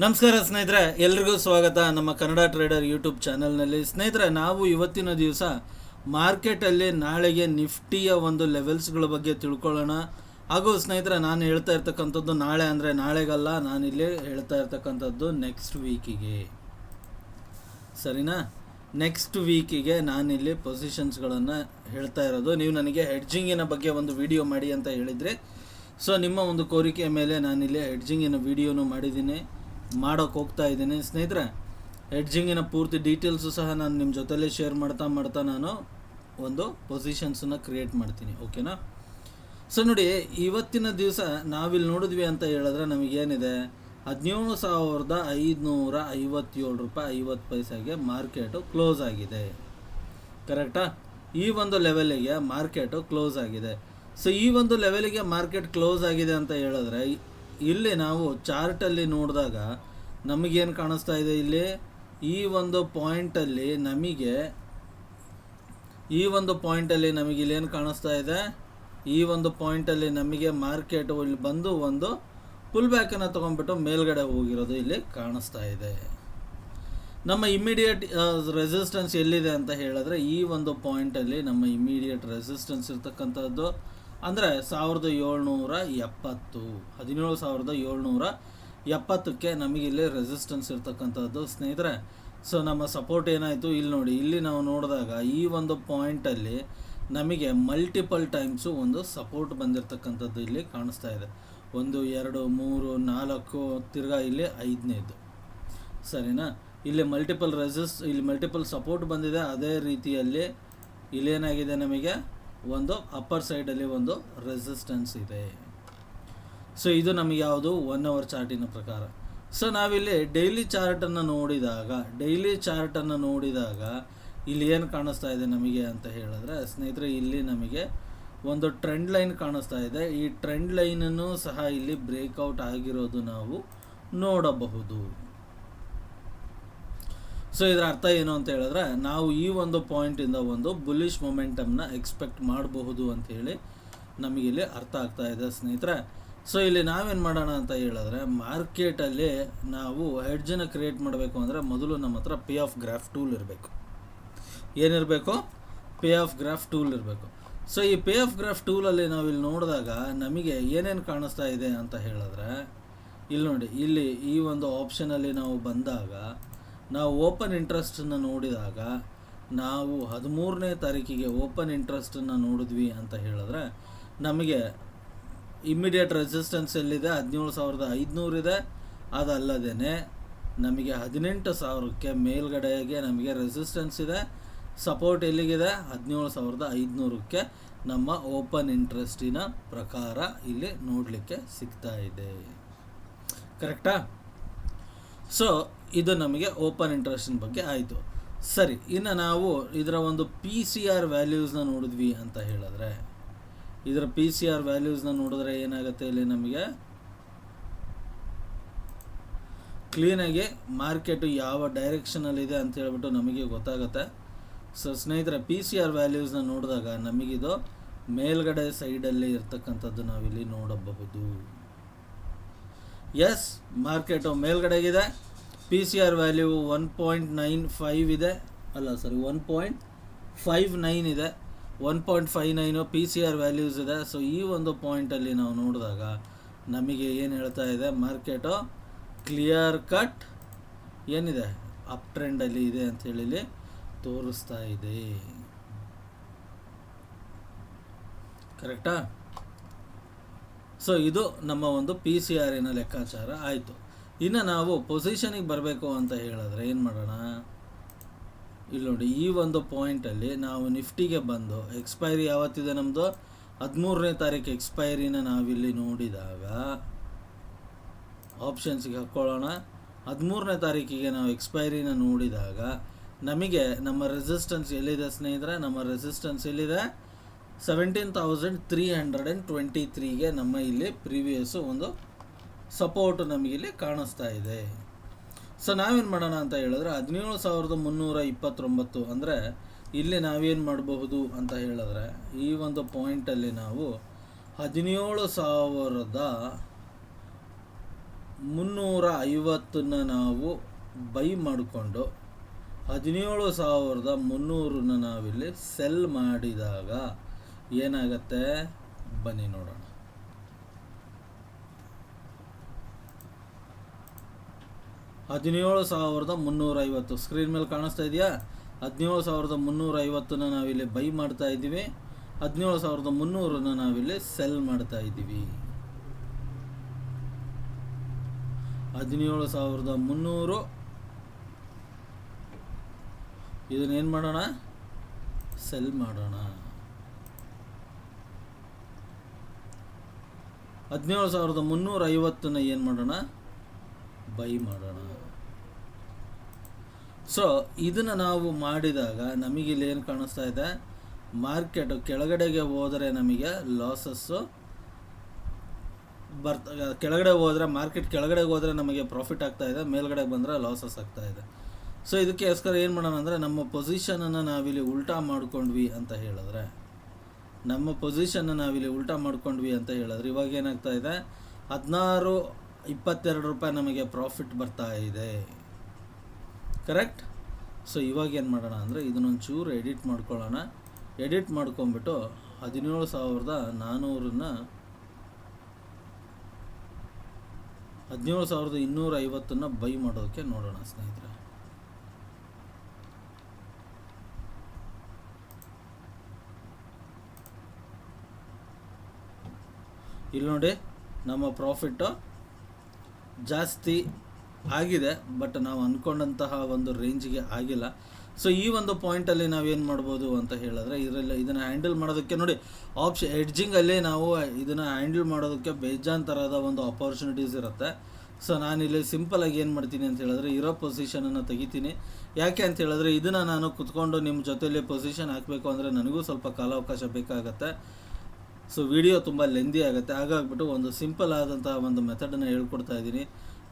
ನಮಸ್ಕಾರ ಸ್ನೇಹಿತರೆ, ಎಲ್ರಿಗೂ ಸ್ವಾಗತ ನಮ್ಮ ಕನ್ನಡ ಟ್ರೇಡರ್ ಯೂಟ್ಯೂಬ್ ಚಾನಲ್ನಲ್ಲಿ. ಸ್ನೇಹಿತರೆ, ನಾವು ಇವತ್ತಿನ ದಿವಸ ಮಾರ್ಕೆಟಲ್ಲಿ ನಾಳೆಗೆ ನಿಫ್ಟಿಯ ಒಂದು ಲೆವೆಲ್ಸ್ಗಳ ಬಗ್ಗೆ ತಿಳ್ಕೊಳ್ಳೋಣ. ಹಾಗೂ ಸ್ನೇಹಿತರೆ, ನಾನು ಹೇಳ್ತಾ ಇರ್ತಕ್ಕಂಥದ್ದು ನಾಳೆ ಅಂದರೆ ನಾಳೆಗಲ್ಲ, ನಾನಿಲ್ಲಿ ಹೇಳ್ತಾ ಇರ್ತಕ್ಕಂಥದ್ದು ನೆಕ್ಸ್ಟ್ ವೀಕಿಗೆ, ಸರಿನಾ? ನೆಕ್ಸ್ಟ್ ವೀಕಿಗೆ ನಾನಿಲ್ಲಿ ಪೊಸಿಷನ್ಸ್ಗಳನ್ನು ಹೇಳ್ತಾ ಇರೋದು. ನೀವು ನನಗೆ ಹೆಡ್ಜಿಂಗಿನ ಬಗ್ಗೆ ಒಂದು ವಿಡಿಯೋ ಮಾಡಿ ಅಂತ ಹೇಳಿದರೆ, ಸೊ ನಿಮ್ಮ ಒಂದು ಕೋರಿಕೆಯ ಮೇಲೆ ನಾನಿಲ್ಲಿ ಹೆಡ್ಜಿಂಗಿನ ವಿಡಿಯೋನು ಮಾಡೋಕ್ಕೆ ಹೋಗ್ತಾ ಇದ್ದೀನಿ. ಸ್ನೇಹಿತರೆ, ಹೆಡ್ಜಿಂಗಿನ ಪೂರ್ತಿ ಡೀಟೇಲ್ಸು ಸಹ ನಾನು ನಿಮ್ಮ ಜೊತೆಲೇ ಶೇರ್ ಮಾಡ್ತಾ ನಾನು ಒಂದು ಪೊಸಿಷನ್ಸನ್ನು ಕ್ರಿಯೇಟ್ ಮಾಡ್ತೀನಿ, ಓಕೆನಾ? ಸೊ ನೋಡಿ, ಇವತ್ತಿನ ದಿವಸ ನಾವಿಲ್ಲಿ ನೋಡಿದ್ವಿ ಅಂತ ಹೇಳಿದ್ರೆ ನಮಗೇನಿದೆ, 17,557 ರೂಪಾಯಿ 50 ಪೈಸೆಗೆ ಮಾರ್ಕೆಟು ಕ್ಲೋಸ್ ಆಗಿದೆ. ಕರೆಕ್ಟಾ? ಈ ಒಂದು ಲೆವೆಲಿಗೆ ಮಾರ್ಕೆಟು ಕ್ಲೋಸ್ ಆಗಿದೆ. ಸೊ ಈ ಒಂದು ಲೆವೆಲಿಗೆ ಮಾರ್ಕೆಟ್ ಕ್ಲೋಸ್ ಆಗಿದೆ ಅಂತ ಹೇಳಿದ್ರೆ, ಇಲ್ಲಿ ನಾವು ಚಾರ್ಟಲ್ಲಿ ನೋಡಿದಾಗ ನಮಗೇನು ಕಾಣಿಸ್ತಾ ಇದೆ, ಇಲ್ಲಿ ಈ ಒಂದು ಪಾಯಿಂಟಲ್ಲಿ ನಮಗೆ ಇಲ್ಲೇನು ಕಾಣಿಸ್ತಾ ಇದೆ, ಈ ಒಂದು ಪಾಯಿಂಟಲ್ಲಿ ನಮಗೆ ಮಾರ್ಕೆಟ್ ಇಲ್ಲಿ ಬಂದು ಒಂದು ಪುಲ್ ಬ್ಯಾಕನ್ನು ತೊಗೊಂಡ್ಬಿಟ್ಟು ಮೇಲ್ಗಡೆ ಹೋಗಿರೋದು ಇಲ್ಲಿ ಕಾಣಿಸ್ತಾ ಇದೆ. ನಮ್ಮ ಇಮಿಡಿಯೇಟ್ ರೆಸಿಸ್ಟೆನ್ಸ್ ಎಲ್ಲಿದೆ ಅಂತ ಹೇಳಿದ್ರೆ, ಈ ಒಂದು ಪಾಯಿಂಟಲ್ಲಿ ನಮ್ಮ ಇಮಿಡಿಯೇಟ್ ರೆಸಿಸ್ಟೆನ್ಸ್ ಇರ್ತಕ್ಕಂಥದ್ದು ಅಂದರೆ 1770, 17,770ಕ್ಕೆ ನಮಗಿಲ್ಲಿ ರೆಸಿಸ್ಟೆನ್ಸ್ ಇರ್ತಕ್ಕಂಥದ್ದು ಸ್ನೇಹಿತರೆ. ಸೊ ನಮ್ಮ ಸಪೋರ್ಟ್ ಏನಾಯಿತು, ಇಲ್ಲಿ ನೋಡಿ, ಇಲ್ಲಿ ನಾವು ನೋಡಿದಾಗ ಈ ಒಂದು ಪಾಯಿಂಟಲ್ಲಿ ನಮಗೆ ಮಲ್ಟಿಪಲ್ ಟೈಮ್ಸು ಒಂದು ಸಪೋರ್ಟ್ ಬಂದಿರತಕ್ಕಂಥದ್ದು ಇಲ್ಲಿ ಕಾಣಿಸ್ತಾ ಇದೆ. 1, 2, 3, 4 ತಿರ್ಗಾ ಇಲ್ಲಿ 5ನೇದು, ಸರಿನಾ? ಇಲ್ಲಿ ಮಲ್ಟಿಪಲ್ ಸಪೋರ್ಟ್ ಬಂದಿದೆ. ಅದೇ ರೀತಿಯಲ್ಲಿ ಇಲ್ಲೇನಾಗಿದೆ, ನಮಗೆ ಒಂದು ಅಪ್ಪರ್ ಸೈಡಲ್ಲಿ ಒಂದು ರೆಸಿಸ್ಟೆನ್ಸ್ ಇದೆ. ಸೊ ಇದು ನಮಗೆ ಯಾವುದು 1 ಅವರ್ ಚಾರ್ಟಿನ ಪ್ರಕಾರ. ಸೊ ನಾವಿಲ್ಲಿ ಡೈಲಿ ಚಾರ್ಟನ್ನು ನೋಡಿದಾಗ ಇಲ್ಲಿ ಏನು ಕಾಣಿಸ್ತಾ ಇದೆ ನಮಗೆ ಅಂತ ಹೇಳಿದ್ರೆ, ಸ್ನೇಹಿತರೆ, ಇಲ್ಲಿ ನಮಗೆ ಒಂದು ಟ್ರೆಂಡ್ ಲೈನ್ ಕಾಣಿಸ್ತಾ ಇದೆ. ಈ ಟ್ರೆಂಡ್ ಲೈನನ್ನು ಸಹ ಇಲ್ಲಿ ಬ್ರೇಕ್ಔಟ್ ಆಗಿರೋದು ನಾವು ನೋಡಬಹುದು. ಸೊ ಇದರ ಅರ್ಥ ಏನು ಅಂತ ಹೇಳಿದ್ರೆ, ನಾವು ಈ ಒಂದು ಪಾಯಿಂಟಿಂದ ಒಂದು ಬುಲಿಶ್ ಮೊಮೆಂಟಮ್ನ ಎಕ್ಸ್ಪೆಕ್ಟ್ ಮಾಡಬಹುದು ಅಂಥೇಳಿ ನಮಗಿಲ್ಲಿ ಅರ್ಥ ಆಗ್ತಾ ಇದೆ ಸ್ನೇಹಿತರೆ. ಸೊ ಇಲ್ಲಿ ನಾವೇನು ಮಾಡೋಣ ಅಂತ ಹೇಳಿದ್ರೆ, ಮಾರ್ಕೆಟಲ್ಲಿ ನಾವು ಹೆಡ್ಜನ್ನು ಕ್ರಿಯೇಟ್ ಮಾಡಬೇಕು ಅಂದರೆ ಮೊದಲು ನಮ್ಮ ಹತ್ರ ಪೇ ಆಫ್ ಗ್ರಾಫ್ ಟೂಲ್ ಇರಬೇಕು. ಏನಿರಬೇಕು? ಪೇ ಆಫ್ ಗ್ರಾಫ್ ಟೂಲ್ ಇರಬೇಕು. ಸೊ ಈ ಪೇ ಆಫ್ ಗ್ರಾಫ್ ಟೂಲಲ್ಲಿ ನಾವು ಇಲ್ಲಿ ನೋಡಿದಾಗ ನಮಗೆ ಏನೇನು ಕಾಣಿಸ್ತಾ ಇದೆ ಅಂತ ಹೇಳಿದ್ರೆ, ಇಲ್ಲಿ ನೋಡಿ, ಇಲ್ಲಿ ಈ ಒಂದು ಆಪ್ಷನಲ್ಲಿ ನಾವು ಬಂದಾಗ ನಾವು ಓಪನ್ ಇಂಟ್ರೆಸ್ಟನ್ನು ನೋಡಿದಾಗ, ನಾವು 13ನೇ ತಾರೀಕಿಗೆ ಓಪನ್ ಇಂಟ್ರೆಸ್ಟನ್ನು ನೋಡಿದ್ವಿ ಅಂತ ಹೇಳಿದ್ರೆ, ನಮಗೆ ಇಮ್ಮಿಡಿಯೇಟ್ ರೆಸಿಸ್ಟೆನ್ಸ್ ಎಲ್ಲಿದೆ, 17,500 ಇದೆ. ಅದಲ್ಲದೇ ನಮಗೆ 18,000ಕ್ಕೆ ಮೇಲ್ಗಡೆಗೆ ನಮಗೆ ರೆಸಿಸ್ಟೆನ್ಸ್ ಇದೆ. ಸಪೋರ್ಟ್ ಎಲ್ಲಿಗಿದೆ? 17,500ಕ್ಕೆ ನಮ್ಮ ಓಪನ್ ಇಂಟ್ರೆಸ್ಟಿನ ಪ್ರಕಾರ ಇಲ್ಲಿ ನೋಡಲಿಕ್ಕೆ ಸಿಗ್ತಾ ಇದೆ. ಕರೆಕ್ಟಾ? ಸೊ ಇದು ನಮಗೆ ಓಪನ್ ಇಂಟ್ರೆಸ್ಟಿನ ಬಗ್ಗೆ ಆಯಿತು. ಸರಿ, ಇನ್ನು ನಾವು ಇದರ ಒಂದು PCR ವ್ಯಾಲ್ಯೂಸ್ನ ನೋಡಿದ್ವಿ ಅಂತ ಹೇಳಿದ್ರೆ, ಇದರ PCR ವ್ಯಾಲ್ಯೂಸ್ನ ನೋಡಿದ್ರೆ ಏನಾಗುತ್ತೆ, ಇಲ್ಲಿ ನಮಗೆ ಕ್ಲೀನಾಗಿ ಮಾರ್ಕೆಟು ಯಾವ ಡೈರೆಕ್ಷನಲ್ಲಿದೆ ಅಂತ ಹೇಳ್ಬಿಟ್ಟು ನಮಗೆ ಗೊತ್ತಾಗುತ್ತೆ. ಸೊ ಸ್ನೇಹಿತರೆ, PCR ವ್ಯಾಲ್ಯೂಸ್ನ ನೋಡಿದಾಗ ನಮಗಿದು ಮೇಲ್ಗಡೆ ಸೈಡಲ್ಲಿ ಇರ್ತಕ್ಕಂಥದ್ದು ನಾವಿಲ್ಲಿ ನೋಡಬಹುದು. ಎಸ್, ಮಾರ್ಕೆಟು ಮೇಲ್ಗಡೆಗಿದೆ. PCR ವ್ಯಾಲ್ಯೂ 1.95 ಇದೆ, 1.59 ಇದೆ. 1.59 PCR ವ್ಯಾಲ್ಯೂಸ್ ಇದೆ. ಸೊ ಈ ಒಂದು ಪಾಯಿಂಟಲ್ಲಿ ನಾವು ನೋಡಿದಾಗ ನಮಗೆ ಏನು ಹೇಳ್ತಾ ಇದೆ, ಮಾರ್ಕೆಟು ಕ್ಲಿಯರ್ ಕಟ್ ಏನಿದೆ, ಅಪ್ ಟ್ರೆಂಡಲ್ಲಿ ಇದೆ ಅಂಥೇಳಿ ತೋರಿಸ್ತಾ ಇದೆ. ಕರೆಕ್ಟಾ? ಸೊ ಇದು ನಮ್ಮ ಒಂದು PCRನ ಲೆಕ್ಕಾಚಾರ ಆಯಿತು. ಇನ್ನು ನಾವು ಪೊಸಿಷನಿಗೆ ಬರಬೇಕು ಅಂತ ಹೇಳಿದ್ರೆ ಏನು ಮಾಡೋಣ, ಇಲ್ಲಿ ನೋಡಿ, ಈ ಒಂದು ಪಾಯಿಂಟಲ್ಲಿ ನಾವು ನಿಫ್ಟಿಗೆ ಬಂದು ಎಕ್ಸ್ಪೈರಿ ಯಾವತ್ತಿದೆ ನಮ್ಮದು, 13ನೇ ತಾರೀಕು ಎಕ್ಸ್ಪೈರಿನ ನಾವಿಲ್ಲಿ ನೋಡಿದಾಗ ಆಪ್ಷನ್ಸಿಗೆ ಹಾಕ್ಕೊಳ್ಳೋಣ. 13ನೇ ತಾರೀಕಿಗೆ ನಾವು ಎಕ್ಸ್ಪೈರಿನ ನೋಡಿದಾಗ ನಮಗೆ ನಮ್ಮ ರೆಸಿಸ್ಟೆನ್ಸ್ ಎಲ್ಲಿದೆ ಸ್ನೇಹಿತರೆ, ನಮ್ಮ ರೆಸಿಸ್ಟೆನ್ಸ್ ಎಲ್ಲಿದೆ, 17,323ಗೆ ನಮ್ಮ ಇಲ್ಲಿ ಪ್ರೀವಿಯಸ್ಸು ಒಂದು ಸಪೋರ್ಟು ನಮಗಿಲ್ಲಿ ಕಾಣಿಸ್ತಾ ಇದೆ. ಸೊ ನಾವೇನು ಮಾಡೋಣ ಅಂತ ಹೇಳಿದ್ರೆ, 17,329 ಅಂದರೆ ಇಲ್ಲಿ ನಾವೇನು ಮಾಡಬಹುದು ಅಂತ ಹೇಳಿದ್ರೆ, ಈ ಒಂದು ಪಾಯಿಂಟಲ್ಲಿ ನಾವು 17,000 350 ನಾವು ಬೈ ಮಾಡಿಕೊಂಡು 17,300 ನಾವಿಲ್ಲಿ ಸೆಲ್ ಮಾಡಿದಾಗ ಏನಾಗತ್ತೆ ಬನ್ನಿ ನೋಡೋಣ. $17,350 ಸ್ಕ್ರೀನ್ ಮೇಲೆ ಕಾಣಿಸ್ತಾ ಇದೆಯಾ? 17,350 ನಾವಿಲ್ಲಿ ಬೈ ಮಾಡ್ತಾ ಇದ್ದೀವಿ, 17,300 ನಾವಿಲ್ಲಿ ಸೆಲ್ ಮಾಡ್ತಾ ಇದ್ದೀವಿ. 17,300 ಇದನ್ನೇನು ಮಾಡೋಣ, ಸೆಲ್ ಮಾಡೋಣ. 17,350 ಏನು ಮಾಡೋಣ, ಬೈ ಮಾಡೋಣ. ಸೊ ಇದನ್ನು ನಾವು ಮಾಡಿದಾಗ ನಮಗಿಲ್ಲಿ ಏನು ಕಾಣಿಸ್ತಾ ಇದೆ, ಮಾರ್ಕೆಟ್ ಕೆಳಗಡೆಗೆ ಹೋದರೆ ನಮಗೆ ಲಾಸಸ್ಸು ಕೆಳಗಡೆ ಹೋದರೆ, ಮಾರ್ಕೆಟ್ ಕೆಳಗಡೆ ಹೋದರೆ ನಮಗೆ ಪ್ರಾಫಿಟ್ ಆಗ್ತಾ ಇದೆ, ಮೇಲ್ಗಡೆ ಬಂದರೆ ಲಾಸಸ್ ಆಗ್ತಾ ಇದೆ. ಸೊ ಇದಕ್ಕೋಸ್ಕರ ಏನು ಮಾಡೋಣ ಅಂದರೆ, ನಮ್ಮ ಪೊಸಿಷನನ್ನು ನಾವಿಲ್ಲಿ ಉಲ್ಟಾ ಮಾಡ್ಕೊಂಡ್ವಿ ಅಂತ ಹೇಳಿದ್ರೆ, ಇವಾಗ ಏನಾಗ್ತಾ ಇದೆ, 16.22 ರೂಪಾಯಿ ನಮಗೆ ಪ್ರಾಫಿಟ್ ಬರ್ತಾ ಇದೆ. ಕರೆಕ್ಟ್? ಸೊ ಇವಾಗ ಏನು ಮಾಡೋಣ ಅಂದರೆ, ಇದನ್ನೊಂಚೂರು ಎಡಿಟ್ ಮಾಡ್ಕೊಳ್ಳೋಣ. ಎಡಿಟ್ ಮಾಡ್ಕೊಂಬಿಟ್ಟು 17,250 ಬೈ ಮಾಡೋದಕ್ಕೆ ನೋಡೋಣ ಸ್ನೇಹಿತರೆ. ಇಲ್ಲಿ ನೋಡಿ, ನಮ್ಮ ಪ್ರಾಫಿಟ್ಟು ಜಾಸ್ತಿ ಆಗಿದೆ, ಬಟ್ ನಾವು ಅಂದ್ಕೊಂಡಂತಹ ಒಂದು ರೇಂಜಿಗೆ ಆಗಿಲ್ಲ. ಸೊ ಈ ಒಂದು ಪಾಯಿಂಟಲ್ಲಿ ನಾವೇನು ಮಾಡ್ಬೋದು ಅಂತ ಹೇಳಿದ್ರೆ, ಇದನ್ನು ಹ್ಯಾಂಡಲ್ ಮಾಡೋದಕ್ಕೆ ನೋಡಿ, ಹೆಡ್ಜಿಂಗಲ್ಲಿ ನಾವು ಇದನ್ನು ಹ್ಯಾಂಡಲ್ ಮಾಡೋದಕ್ಕೆ ಬೇಜಾನ್ ಥರದ ಒಂದು ಆಪರ್ಚುನಿಟೀಸ್ ಇರುತ್ತೆ. ಸೊ ನಾನಿಲ್ಲಿ ಸಿಂಪಲಾಗಿ ಏನು ಮಾಡ್ತೀನಿ ಅಂತ ಹೇಳಿದ್ರೆ, ಇರೋ ಪೊಸಿಷನನ್ನು ತೆಗಿತೀನಿ. ಯಾಕೆ ಅಂತ ಹೇಳಿದ್ರೆ, ಇದನ್ನು ನಾನು ಕುತ್ಕೊಂಡು ನಿಮ್ಮ ಜೊತೆಯಲ್ಲಿ ಪೊಸಿಷನ್ ಹಾಕಬೇಕು ಅಂದರೆ ನನಗೂ ಸ್ವಲ್ಪ ಕಾಲಾವಕಾಶ ಬೇಕಾಗತ್ತೆ. ಸೊ ವಿಡಿಯೋ ತುಂಬ ಲೆಂದಿ ಆಗುತ್ತೆ. ಹಾಗಾಗ್ಬಿಟ್ಟು ಒಂದು ಸಿಂಪಲ್ ಆದಂತಹ ಒಂದು ಮೆಥಡನ್ನು ಹೇಳ್ಕೊಡ್ತಾ ಇದ್ದೀನಿ.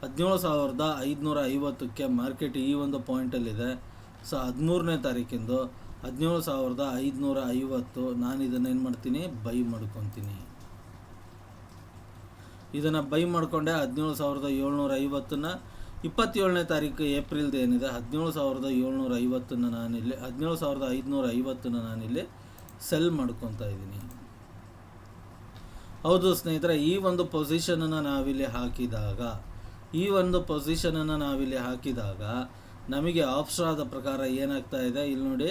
17,550ಕ್ಕೆ ಮಾರ್ಕೆಟ್ ಈ ಒಂದು ಪಾಯಿಂಟಲ್ಲಿದೆ. ಸೊ 13ನೇ ತಾರೀಕಿಂದು 17,550 ನಾನು ಇದನ್ನು ಏನು ಮಾಡ್ತೀನಿ, ಬೈ ಮಾಡ್ಕೊತೀನಿ. ಇದನ್ನು ಬೈ ಮಾಡಿಕೊಂಡೆ 17,750ನ 27ನೇ ತಾರೀಕು ಏಪ್ರಿಲ್ದು ಏನಿದೆ 17,750 ನಾನಿಲ್ಲಿ 17,550 ನಾನಿಲ್ಲಿ ಸೆಲ್ ಮಾಡ್ಕೊತಾ ಇದ್ದೀನಿ. ಹೌದು ಸ್ನೇಹಿತರೆ, ಈ ಒಂದು ಪೊಸಿಷನನ್ನು ನಾವಿಲ್ಲಿ ಹಾಕಿದಾಗ ನಮಗೆ ಆಪ್ಷನ್ದ ಪ್ರಕಾರ ಏನಾಗ್ತಾ ಇದೆ, ಇಲ್ಲಿ ನೋಡಿ,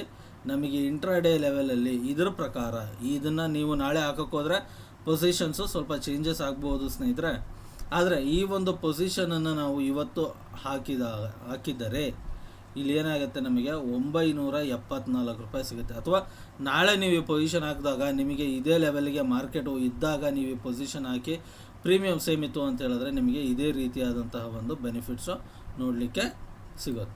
ನಮಗೆ ಇಂಟ್ರಾಡೇ ಲೆವೆಲಲ್ಲಿ ಇದರ ಪ್ರಕಾರ ಇದನ್ನು ನೀವು ನಾಳೆ ಹಾಕೋಕ್ಕೋದ್ರೆ ಪೊಸಿಷನ್ಸು ಸ್ವಲ್ಪ ಚೇಂಜಸ್ ಆಗ್ಬೋದು ಸ್ನೇಹಿತರೆ. ಆದರೆ ಈ ಒಂದು ಪೊಸಿಷನನ್ನು ನಾವು ಇವತ್ತು ಹಾಕಿದರೆ ಇಲ್ಲಿ ಏನಾಗುತ್ತೆ, ನಮಗೆ 974 ರೂಪಾಯಿ ಸಿಗುತ್ತೆ. ಅಥವಾ ನಾಳೆ ನೀವು ಈ ಪೊಸಿಷನ್ ಹಾಕಿದಾಗ ನಿಮಗೆ ಇದೇ ಲೆವೆಲ್ಗೆ ಮಾರ್ಕೆಟು ಇದ್ದಾಗ ನೀವು ಈ ಪೊಸಿಷನ್ ಹಾಕಿ ಪ್ರೀಮಿಯಮ್ ಸೇಮ್ ಇತ್ತು ಅಂತ ಹೇಳಿದ್ರೆ ನಿಮಗೆ ಇದೇ ರೀತಿಯಾದಂತಹ ಒಂದು ಬೆನಿಫಿಟ್ಸು ನೋಡಲಿಕ್ಕೆ ಸಿಗುತ್ತೆ.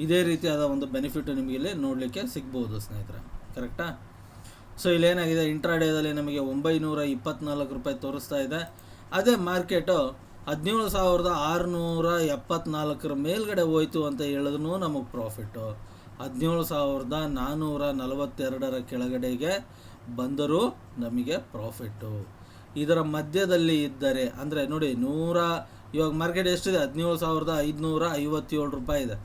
ಇದೇ ರೀತಿಯಾದ ಒಂದು ಬೆನಿಫಿಟ್ ನಿಮಗೆ ಇಲ್ಲಿ ನೋಡಲಿಕ್ಕೆ ಸಿಗ್ಬೋದು ಸ್ನೇಹಿತರೆ. ಕರೆಕ್ಟಾ? ಸೊ ಇಲ್ಲೇನಾಗಿದೆ, ಇಂಟ್ರಾಡೇದಲ್ಲಿ ನಮಗೆ 924 ರೂಪಾಯಿ ತೋರಿಸ್ತಾ ಇದೆ. ಅದೇ ಮಾರ್ಕೆಟು 17,674 ಮೇಲ್ಗಡೆ ಹೋಯ್ತು ಅಂತ ಹೇಳಿದ್ರೂ ನಮಗೆ ಪ್ರಾಫಿಟ್ಟು. 17,442 ಕೆಳಗಡೆಗೆ ಬಂದರೂ ನಮಗೆ ಪ್ರಾಫಿಟ್ಟು. ಇದರ ಮಧ್ಯದಲ್ಲಿ ಇದ್ದರೆ ಅಂದರೆ ನೋಡಿ, ಇವಾಗ ಮಾರ್ಕೆಟ್ ಎಷ್ಟಿದೆ, 17,557 ರೂಪಾಯಿ ಇದೆ.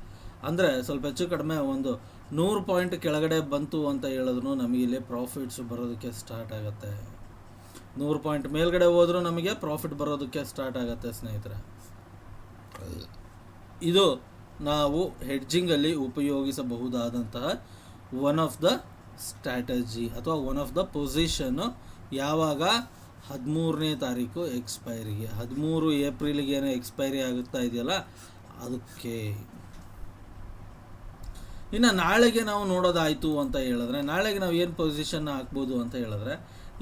ಅಂದರೆ ಸ್ವಲ್ಪ ಹೆಚ್ಚು ಕಡಿಮೆ ಒಂದು 100 ಪಾಯಿಂಟ್ ಕೆಳಗಡೆ ಬಂತು ಅಂತ ಹೇಳಿದ್ರು ನಮಗೆ ಇಲ್ಲಿ ಪ್ರಾಫಿಟ್ಸ್ ಬರೋದಕ್ಕೆ ಸ್ಟಾರ್ಟ್ ಆಗುತ್ತೆ. 100 ಪಾಯಿಂಟ್ ಮೇಲ್ಗಡೆ ಹೋದರೂ ನಮಗೆ ಪ್ರಾಫಿಟ್ ಬರೋದಕ್ಕೆ ಸ್ಟಾರ್ಟ್ ಆಗುತ್ತೆ ಸ್ನೇಹಿತರೆ. ಇದು ನಾವು ಹೆಡ್ಜಿಂಗಲ್ಲಿ ಉಪಯೋಗಿಸಬಹುದಾದಂತಹ ಒನ್ ಆಫ್ ದ ಸ್ಟ್ರಾಟಜಿ ಅಥವಾ ಒನ್ ಆಫ್ ದ ಪೊಸಿಷನ್ನು. ಯಾವಾಗ 13ನೇ ತಾರೀಕು ಎಕ್ಸ್ಪೈರಿಗೆ, 13 ಏಪ್ರಿಲ್ಗೆ ಏನೋ ಎಕ್ಸ್ಪೈರಿ ಆಗುತ್ತಾ ಇದೆಯಲ್ಲ ಅದಕ್ಕೆ. ಇನ್ನು ನಾಳೆಗೆ ನಾವು ನೋಡೋದಾಯಿತು ಅಂತ ಹೇಳಿದ್ರೆ, ನಾಳೆಗೆ ನಾವು ಏನು ಪೊಸಿಷನ್ನ ಹಾಕ್ಬೋದು ಅಂತ ಹೇಳಿದ್ರೆ,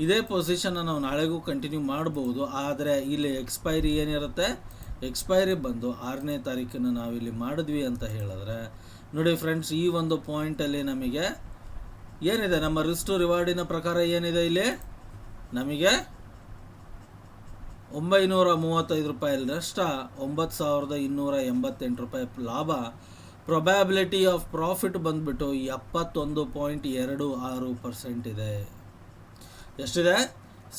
ಇದೇ ಪೊಸಿಷನ್ನ ನಾವು ನಾಳೆಗೂ ಕಂಟಿನ್ಯೂ ಮಾಡ್ಬೋದು. ಆದರೆ ಇಲ್ಲಿ ಎಕ್ಸ್ಪೈರಿ ಏನಿರುತ್ತೆ, ಎಕ್ಸ್ಪೈರಿ ಬಂದು 6ನೇ ತಾರೀಕನ್ನು ನಾವಿಲ್ಲಿ ಮಾಡಿದ್ವಿ ಅಂತ ಹೇಳಿದ್ರೆ ನೋಡಿ ಫ್ರೆಂಡ್ಸ್, ಈ ಒಂದು ಪಾಯಿಂಟಲ್ಲಿ ನಮಗೆ ಏನಿದೆ, ನಮ್ಮ ರಿಸ್ಕ್ ಟು ರಿವಾರ್ಡಿನ ಪ್ರಕಾರ ಏನಿದೆ, ಇಲ್ಲಿ ನಮಗೆ 935 ರೂಪಾಯಿ ನಷ್ಟ, 9,288 ರೂಪಾಯಿ ಲಾಭ. ಪ್ರೊಬ್ಯಾಬಿಲಿಟಿ ಆಫ್ ಪ್ರಾಫಿಟ್ ಬಂದುಬಿಟ್ಟು 71.26% ಇದೆ. ಎಷ್ಟಿದೆ?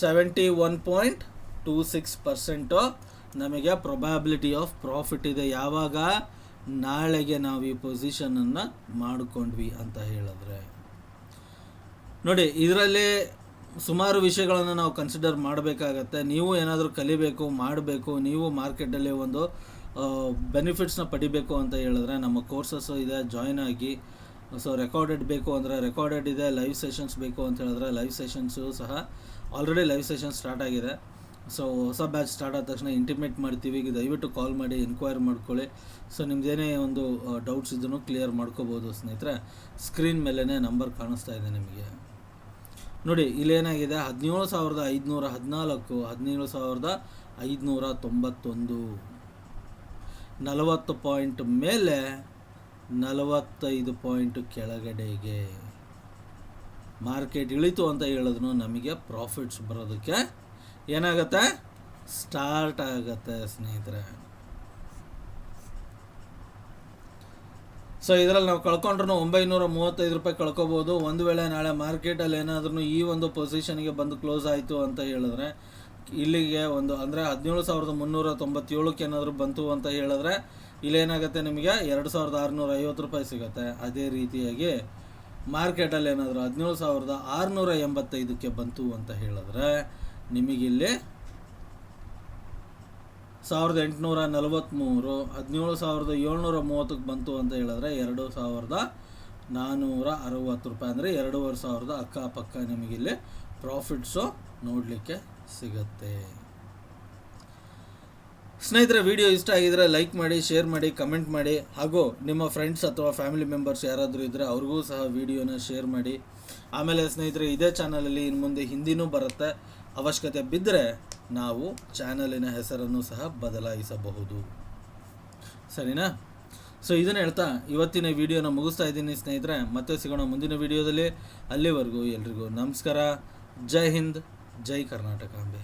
71.26%. 0.26% ನಮಗೆ ಪ್ರೊಬ್ಯಾಬಿಲಿಟಿ ಆಫ್ ಪ್ರಾಫಿಟ್ ಇದೆ. ಯಾವಾಗ? ನಾಳೆಗೆ ನಾವು ಈ ಪೊಸಿಷನನ್ನು ಮಾಡಿಕೊಂಡ್ವಿ ಅಂತ ಹೇಳಿದ್ರೆ. ನೋಡಿ, ಇದರಲ್ಲಿ ಸುಮಾರು ವಿಷಯಗಳನ್ನು ನಾವು ಕನ್ಸಿಡರ್ ಮಾಡಬೇಕಾಗತ್ತೆ. ನೀವು ಏನಾದರೂ ಕಲಿಬೇಕು, ಮಾಡಬೇಕು, ನೀವು ಮಾರ್ಕೆಟಲ್ಲಿ ಒಂದು ಬೆನಿಫಿಟ್ಸ್ನ ಪಡಿಬೇಕು ಅಂತ ಹೇಳಿದ್ರೆ ನಮ್ಮ ಕೋರ್ಸಸ್ಸು ಇದೆ, ಜಾಯ್ನ್ ಆಗಿ. ಸೊ ರೆಕಾರ್ಡೆಡ್ ಬೇಕು ಅಂದರೆ ರೆಕಾರ್ಡೆಡ್ ಇದೆ, ಲೈವ್ ಸೆಷನ್ಸ್ ಬೇಕು ಅಂತ ಹೇಳಿದ್ರೆ ಲೈವ್ ಸೆಷನ್ಸು ಸಹ ಆಲ್ರೆಡಿ ಲೈವ್ ಸೆಷನ್ ಸ್ಟಾರ್ಟ್ ಆಗಿದೆ. ಸೊ ಹೊಸ ಬ್ಯಾಚ್ ಸ್ಟಾರ್ಟ್ ಆದ ತಕ್ಷಣ ಇಂಟಿಮೇಟ್ ಮಾಡ್ತೀವಿ. ಈಗ ದಯವಿಟ್ಟು ಕಾಲ್ ಮಾಡಿ ಎನ್ಕ್ವೈರ್ ಮಾಡ್ಕೊಳ್ಳಿ. ಸೊ ನಿಮ್ದೇನೇ ಒಂದು ಡೌಟ್ಸ್ ಇದನ್ನು ಕ್ಲಿಯರ್ ಮಾಡ್ಕೋಬೋದು ಸ್ನೇಹಿತರೆ. ಸ್ಕ್ರೀನ್ ಮೇಲೇ ನಂಬರ್ ಕಾಣಿಸ್ತಾ ಇದೆ ನಿಮಗೆ. ನೋಡಿ, ಇಲ್ಲೇನಾಗಿದೆ, 17,514, 17,591, 40 ಪಾಯಿಂಟ್ ಮೇಲೆ 45 ಪಾಯಿಂಟ್ ಕೆಳಗಡೆಗೆ ಮಾರ್ಕೆಟ್ ಇಳಿತು ಅಂತ ಹೇಳಿದ್ರು ನಮಗೆ ಪ್ರಾಫಿಟ್ಸ್ ಬರೋದಕ್ಕೆ ಏನಾಗುತ್ತೆ, ಸ್ಟಾರ್ಟ್ ಆಗುತ್ತೆ ಸ್ನೇಹಿತರೆ. ಸೊ ಇದರಲ್ಲಿ ನಾವು ಕಳ್ಕೊಂಡ್ರೂ 935 ರೂಪಾಯಿ ಕಳ್ಕೊಬೋದು. ಒಂದು ವೇಳೆ ನಾಳೆ ಮಾರ್ಕೆಟಲ್ಲಿ ಏನಾದ್ರೂ ಈ ಒಂದು ಪೊಸಿಷನ್ಗೆ ಬಂದು ಕ್ಲೋಸ್ ಆಯಿತು ಅಂತ ಹೇಳಿದ್ರೆ, ಇಲ್ಲಿಗೆ ಒಂದು ಅಂದರೆ 17,397ಕ್ಕೆ ಏನಾದರೂ ಬಂತು ಅಂತ ಹೇಳಿದ್ರೆ ಇಲ್ಲೇನಾಗುತ್ತೆ, ನಿಮಗೆ 2,650 ರೂಪಾಯಿ ಸಿಗುತ್ತೆ. ಅದೇ ರೀತಿಯಾಗಿ ಮಾರ್ಕೆಟಲ್ಲಿ ಏನಾದರೂ 17,685ಕ್ಕೆ ಬಂತು ಅಂತ ಹೇಳಿದ್ರೆ ನಿಮಗಿಲ್ಲಿ 1,843, 17,730ಕ್ಕೆ ಬಂತು ಅಂತ ಹೇಳಿದ್ರೆ 2,460 ರೂಪಾಯಿ, ಅಂದರೆ 2,500 ಅಕ್ಕಪಕ್ಕ ನಿಮಗಿಲ್ಲಿ ಪ್ರಾಫಿಟ್ಸು ನೋಡಲಿಕ್ಕೆ ಸಿಗುತ್ತೆ. ಸ್ನೇಹಿತರೆ, ವಿಡಿಯೋ ಇಷ್ಟ ಆಗಿದರೆ ಲೈಕ್ ಮಾಡಿ, ಶೇರ್ ಮಾಡಿ, ಕಮೆಂಟ್ ಮಾಡಿ, ಹಾಗೂ ನಿಮ್ಮ ಫ್ರೆಂಡ್ಸ್ ಅಥವಾ ಫ್ಯಾಮಿಲಿ ಮೆಂಬರ್ಸ್ ಯಾರಾದರೂ ಇದ್ದರೆ ಅವ್ರಿಗೂ ಸಹ ವಿಡಿಯೋನ ಶೇರ್ ಮಾಡಿ. ಆಮೇಲೆ ಸ್ನೇಹಿತರೆ, ಇದೇ ಚಾನಲಲ್ಲಿ ಇನ್ನು ಮುಂದೆ ಹಿಂದಿನೂ ಬರುತ್ತೆ. ಅವಶ್ಯಕತೆ ಬಿದ್ದರೆ ನಾವು ಚಾನಲಿನ ಹೆಸರನ್ನು ಸಹ ಬದಲಾಯಿಸಬಹುದು. ಸರಿನಾ? ಸೊ ಇದನ್ನು ಹೇಳ್ತಾ ಇವತ್ತಿನ ವಿಡಿಯೋನ ಮುಗಿಸ್ತಾ ಇದ್ದೀನಿ ಸ್ನೇಹಿತರೆ. ಮತ್ತೆ ಸಿಗೋಣ ಮುಂದಿನ ವಿಡಿಯೋದಲ್ಲಿ. ಅಲ್ಲಿವರೆಗೂ ಎಲ್ರಿಗೂ ನಮಸ್ಕಾರ. ಜೈ ಹಿಂದ್, ಜೈ ಕರ್ನಾಟಕಾಂಬೆ.